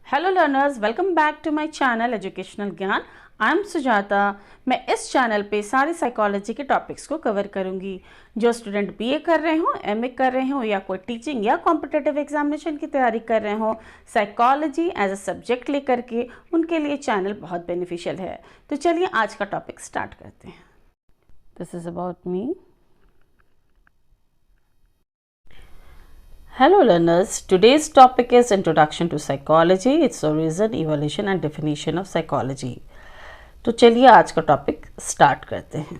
Hello learners, welcome back to my channel educational Gyan. I am Sujata. मैं इस channel पे सारे साइकोलॉजी के टॉपिक्स को कवर करूंगी। जो स्टूडेंट बीए कर रहे हो, एमए कर रहे हो या कोई टीचिंग या कॉम्पिटिटिव एग्जामिनेशन की तैयारी कर रहे हो, साइकोलॉजी एज अ सब्जेक्ट लेकर के उनके लिए चैनल बहुत बेनिफिशियल है। तो चलिए आज का टॉपिक स्टार्ट करते हैं। This is about me. Hello learners, today's topic is Introduction to Psychology, its origin, evolution and definition of psychology। तो चलिए आज का टॉपिक स्टार्ट करते हैं।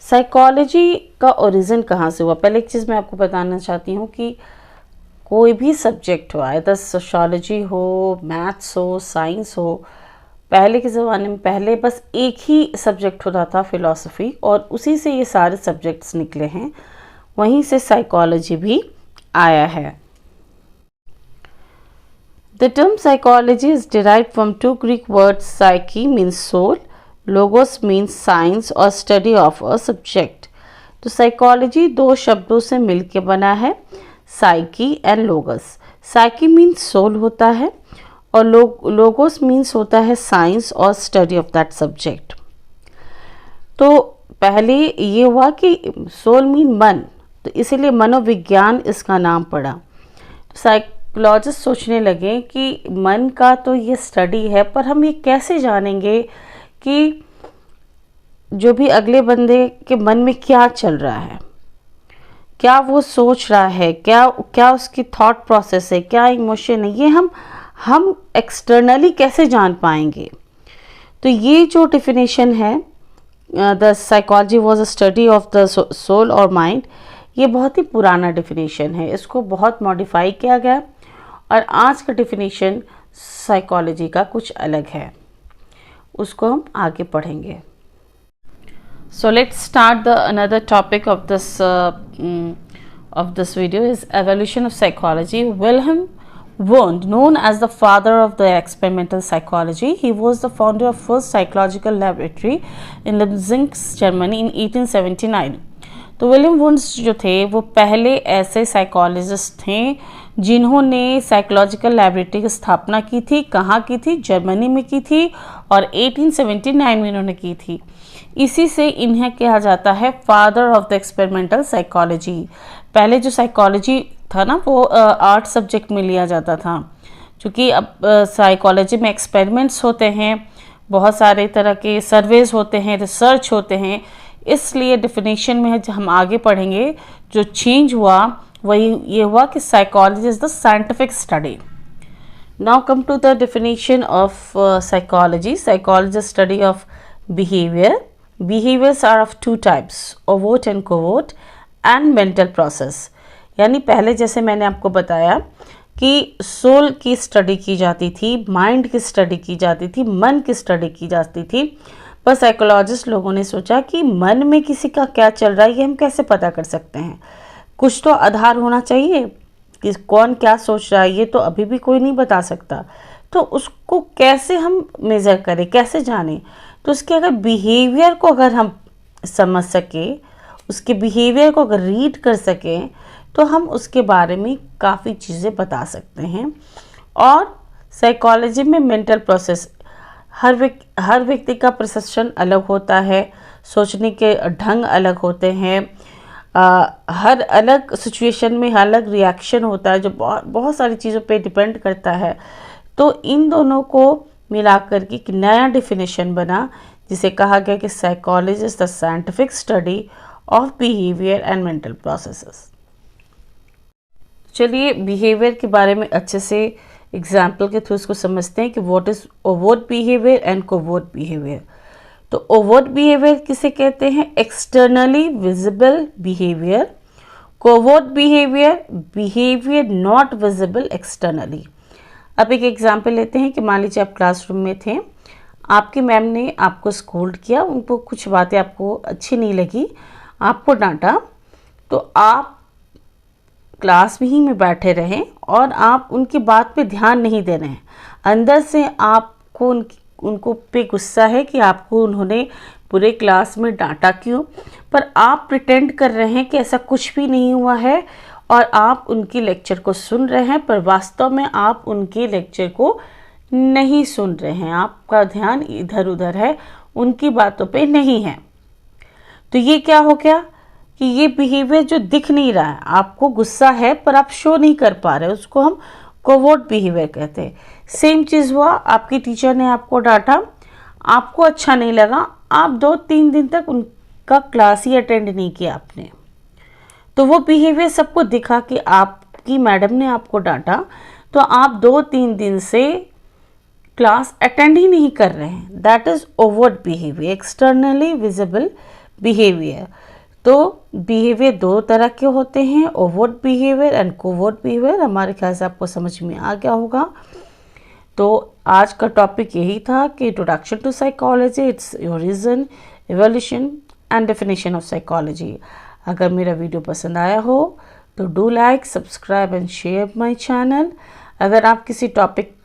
साइकोलॉजी का ओरिजिन कहाँ से हुआ? पहले एक चीज़ मैं आपको बताना चाहती हूँ कि कोई भी सब्जेक्ट हो, आए सोशियोलॉजी हो, मैथ्स हो, साइंस हो, पहले के ज़माने में पहले बस एक ही सब्जेक्ट होता था, फिलॉसफी, और उसी से ये सारे सब्जेक्ट्स निकले हैं। वहीं से साइकोलॉजी भी आया है। The term psychology is derived from two Greek words, psyche means soul, logos means science or study of a subject। तो साइकोलॉजी दो शब्दों से मिलके बना है, psyche and logos। psyche means soul होता है और logos means होता है science और study of that subject। तो पहले ये हुआ कि सोल मीन मन, तो इसीलिए मनोविज्ञान इसका नाम पड़ा। साइकोलॉजिस्ट सोचने लगे कि मन का तो ये स्टडी है, पर हम ये कैसे जानेंगे कि जो भी अगले बंदे के मन में क्या चल रहा है, क्या वो सोच रहा है, क्या उसकी थॉट प्रोसेस है, क्या इमोशन है, ये हम एक्सटर्नली कैसे जान पाएंगे। तो ये जो डेफिनेशन है, the psychology was a study of the soul और माइंड, ये बहुत ही पुराना डेफिनेशन है। इसको बहुत मॉडिफाई किया गया और आज का डेफिनेशन साइकोलॉजी का कुछ अलग है, उसको हम आगे पढ़ेंगे। So let's start the another topic of this video is evolution of psychology. Wilhelm Wundt, known as the father of the experimental psychology, he was the founder of first psychological laboratory in Leipzig, Germany in 1879। तो William wounds जो थे वो पहले ऐसे psychologist थे जिन्होंने psychological laboratory की स्थापना की थी। कहाँ की थी? जर्मनी में की थी और 1879 में इन्होंने की थी। इसी से इन्हें कहा जाता है father of the experimental psychology. पहले जो साइकोलॉजी था ना, वो आर्ट सब्जेक्ट में लिया जाता था, क्योंकि अब साइकोलॉजी में एक्सपेरिमेंट्स होते हैं, बहुत सारे तरह के सर्वेज होते हैं, रिसर्च होते हैं, इसलिए डेफिनेशन में हम आगे पढ़ेंगे जो चेंज हुआ वही ये हुआ कि psychology is the scientific study. Now come to the definition of psychology. Psychology study of behaviour. Behaviours are of two types, overt and covert, and mental process. यानी पहले जैसे मैंने आपको बताया कि सोल की स्टडी की जाती थी, माइंड की स्टडी की जाती थी, मन की स्टडी की जाती थी, पर साइकोलॉजिस्ट लोगों ने सोचा कि मन में किसी का क्या चल रहा है ये हम कैसे पता कर सकते हैं। कुछ तो आधार होना चाहिए कि कौन क्या सोच रहा है, ये तो अभी भी कोई नहीं बता सकता। तो उसको कैसे हम मेज़र करें, कैसे जानें? तो उसके अगर बिहेवियर को अगर हम समझ सकें, उसके बिहेवियर को अगर रीड कर सकें, तो हम उसके बारे में काफ़ी चीज़ें बता सकते हैं। और साइकोलॉजी में मेंटल प्रोसेस, हर व्यक्ति का परसेप्शन अलग होता है, सोचने के ढंग अलग होते हैं, हर अलग सिचुएशन में अलग रिएक्शन होता है, जो बहुत सारी चीज़ों पे डिपेंड करता है। तो इन दोनों को मिलाकर के एक नया डेफिनेशन बना, जिसे कहा गया कि psychology is the scientific study of behaviour and mental processes. चलिए बिहेवियर के बारे में अच्छे से एग्जाम्पल के थ्रू इसको समझते हैं कि what is overt behaviour and covert behaviour. तो ओवर्ट बिहेवियर किसे कहते हैं? Externally visible behaviour. Covert behaviour, behaviour not visible externally. अब एक एग्जाम्पल लेते हैं कि मान लीजिए आप क्लासरूम में थे, आपकी मैम ने आपको स्कोल्ड किया, उनको कुछ बातें आपको अच्छी नहीं लगी, आपको डांटा, तो आप क्लास में ही में बैठे रहें और आप उनकी बात पे ध्यान नहीं दे रहे हैं। अंदर से आपको उनको पे गुस्सा है कि आपको उन्होंने पूरे क्लास में डांटा क्यों, पर आप प्रिटेंड कर रहे हैं कि ऐसा कुछ भी नहीं हुआ है और आप उनकी लेक्चर को सुन रहे हैं, पर वास्तव में आप उनके लेक्चर को नहीं सुन रहे हैं, आपका ध्यान इधर उधर है, उनकी बातों पे नहीं है। तो ये क्या हो गया कि ये बिहेवियर जो दिख नहीं रहा है, आपको गुस्सा है पर आप शो नहीं कर पा रहे, उसको हम कोवर्ट बिहेवियर कहते हैं। सेम चीज़ हुआ, आपकी टीचर ने आपको डांटा, आपको अच्छा नहीं लगा, आप 2-3 दिन तक उनका क्लास ही अटेंड नहीं किया आपने, तो वो बिहेवियर सबको दिखा कि आपकी मैडम ने आपको डांटा, तो आप 2-3 दिन से क्लास अटेंड ही नहीं कर रहे हैं। That is overt behaviour, externally visible behaviour. तो बिहेवियर 2 तरह के होते हैं, overt behaviour and covert behaviour. हमारे ख्याल से आपको समझ में आ गया होगा। तो आज का टॉपिक यही था कि introduction to psychology, its origin, evolution and definition of psychology. अगर मेरा वीडियो पसंद आया हो तो do like, subscribe and share my channel. अगर आप किसी टॉपिक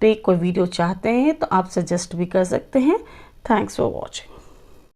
पे कोई वीडियो चाहते हैं तो आप सजेस्ट भी कर सकते हैं। Thanks for watching.